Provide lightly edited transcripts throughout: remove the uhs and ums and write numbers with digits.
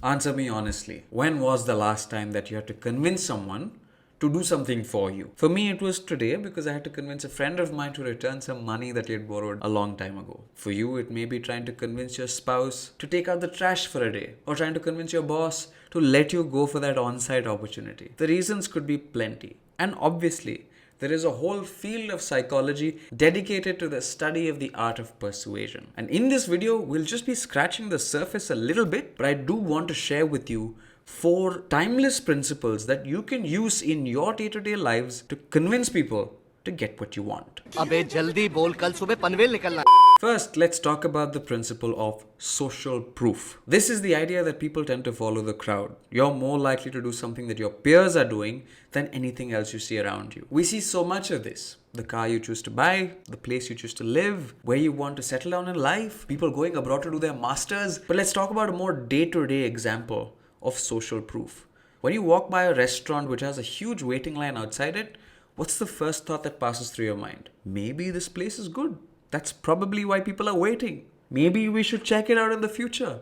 Answer me honestly. When was the last time that you had to convince someone to do something for you? For me, it was today because I had to convince a friend of mine to return some money that he had borrowed a long time ago. For you, it may be trying to convince your spouse to take out the trash for a day, or trying to convince your boss to let you go for that on-site opportunity. The reasons could be plenty. And obviously, there is a whole field of psychology dedicated to the study of the art of persuasion. And in this video, we'll just be scratching the surface a little bit, but I do want to share with you 4 timeless principles that you can use in your day-to-day lives to convince people to get what you want. अबे जल्दी बोल, कल सुबह पनवेल निकलना. First, let's talk about the principle of social proof. This is the idea that people tend to follow the crowd. You're more likely to do something that your peers are doing than anything else you see around you. We see so much of this. The car you choose to buy, the place you choose to live, where you want to settle down in life, people going abroad to do their masters. But let's talk about a more day-to-day example of social proof. When you walk by a restaurant which has a huge waiting line outside it, what's the first thought that passes through your mind? Maybe this place is good. That's probably why people are waiting. Maybe we should check it out in the future.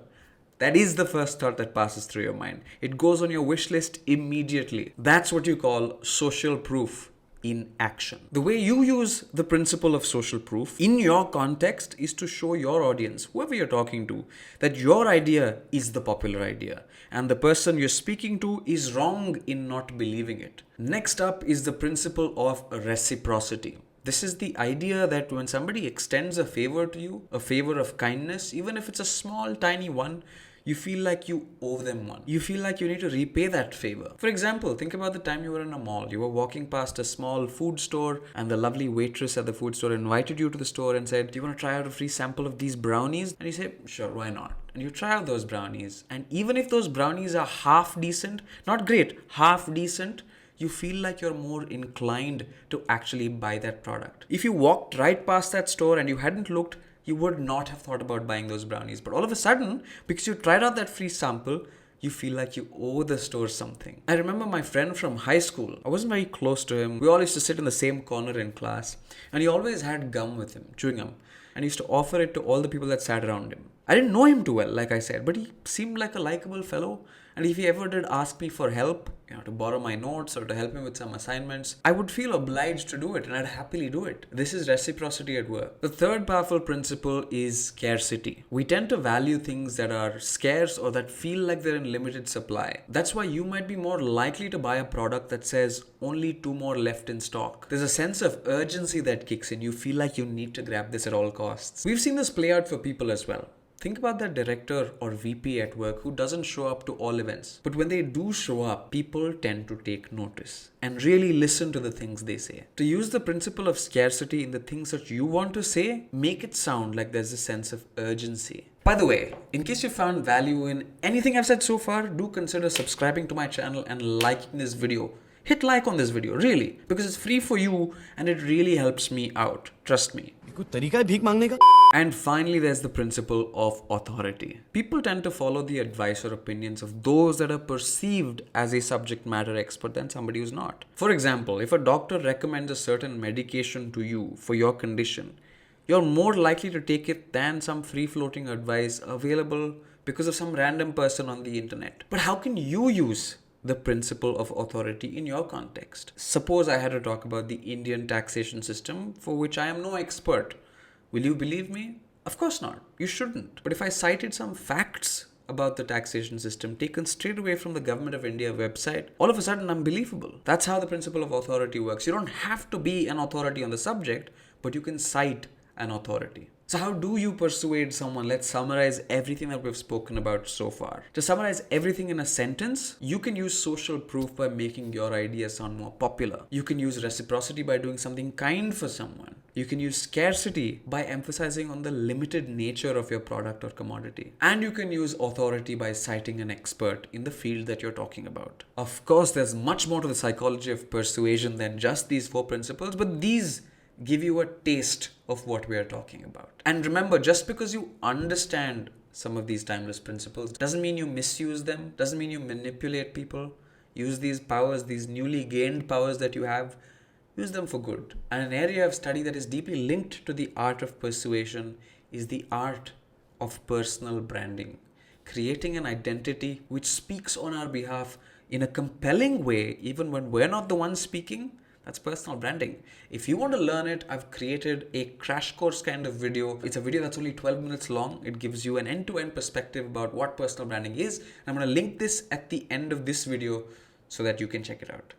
That is the first thought that passes through your mind. It goes on your wish list immediately. That's what you call social proof in action. The way you use the principle of social proof in your context is to show your audience, whoever you're talking to, that your idea is the popular idea and the person you're speaking to is wrong in not believing it. Next up is the principle of reciprocity. This is the idea that when somebody extends a favor to you, a favor of kindness, even if it's a small, tiny one, you feel like you owe them one. You feel like you need to repay that favor. For example, think about the time you were in a mall. You were walking past a small food store and the lovely waitress at the food store invited you to the store and said, "Do you want to try out a free sample of these brownies?" And you say, "Sure, why not?" And you try out those brownies. And even if those brownies are half decent, not great, half decent, you feel like you're more inclined to actually buy that product. If you walked right past that store and you hadn't looked, you would not have thought about buying those brownies. But all of a sudden, because you tried out that free sample, you feel like you owe the store something. I remember my friend from high school. I wasn't very close to him. We all used to sit in the same corner in class. And he always had gum with him, chewing gum. And he used to offer it to all the people that sat around him. I didn't know him too well, like I said, but he seemed like a likable fellow. And if he ever did ask me for help, to borrow my notes or to help me with some assignments, I would feel obliged to do it and I'd happily do it. This is reciprocity at work. The third powerful principle is scarcity. We tend to value things that are scarce or that feel like they're in limited supply. That's why you might be more likely to buy a product that says only 2 more left in stock. There's a sense of urgency that kicks in. You feel like you need to grab this at all costs. We've seen this play out for people as well. Think about that director or VP at work who doesn't show up to all events. But when they do show up, people tend to take notice and really listen to the things they say. To use the principle of scarcity in the things that you want to say, make it sound like there's a sense of urgency. By the way, in case you found value in anything I've said so far, do consider subscribing to my channel and liking this video. Hit like on this video, really, because it's free for you and it really helps me out. Trust me. And finally, there's the principle of authority. People tend to follow the advice or opinions of those that are perceived as a subject matter expert than somebody who's not. For example, if a doctor recommends a certain medication to you for your condition, you're more likely to take it than some free-floating advice available because of some random person on the internet. But how can you use the principle of authority in your context? Suppose I had to talk about the Indian taxation system, for which I am no expert. Will you believe me? Of course not. You shouldn't. But if I cited some facts about the taxation system taken straight away from the Government of India website, all of a sudden I'm believable. That's how the principle of authority works. You don't have to be an authority on the subject, but you can cite an authority. So how do you persuade someone? Let's summarize everything that we've spoken about so far. To summarize everything in a sentence, you can use social proof by making your idea sound more popular. You can use reciprocity by doing something kind for someone. You can use scarcity by emphasizing on the limited nature of your product or commodity. And you can use authority by citing an expert in the field that you're talking about. Of course, there's much more to the psychology of persuasion than just these 4 principles, but these give you a taste of what we are talking about. And remember, just because you understand some of these timeless principles doesn't mean you misuse them, doesn't mean you manipulate people. Use these powers, these newly gained powers that you have, use them for good. And an area of study that is deeply linked to the art of persuasion is the art of personal branding. creating an identity which speaks on our behalf in a compelling way, even when we're not the ones speaking, that's personal branding. If you want to learn it, I've created a crash course kind of video. It's a video that's only 12 minutes long. It gives you an end-to-end perspective about what personal branding is. I'm going to link this at the end of this video so that you can check it out.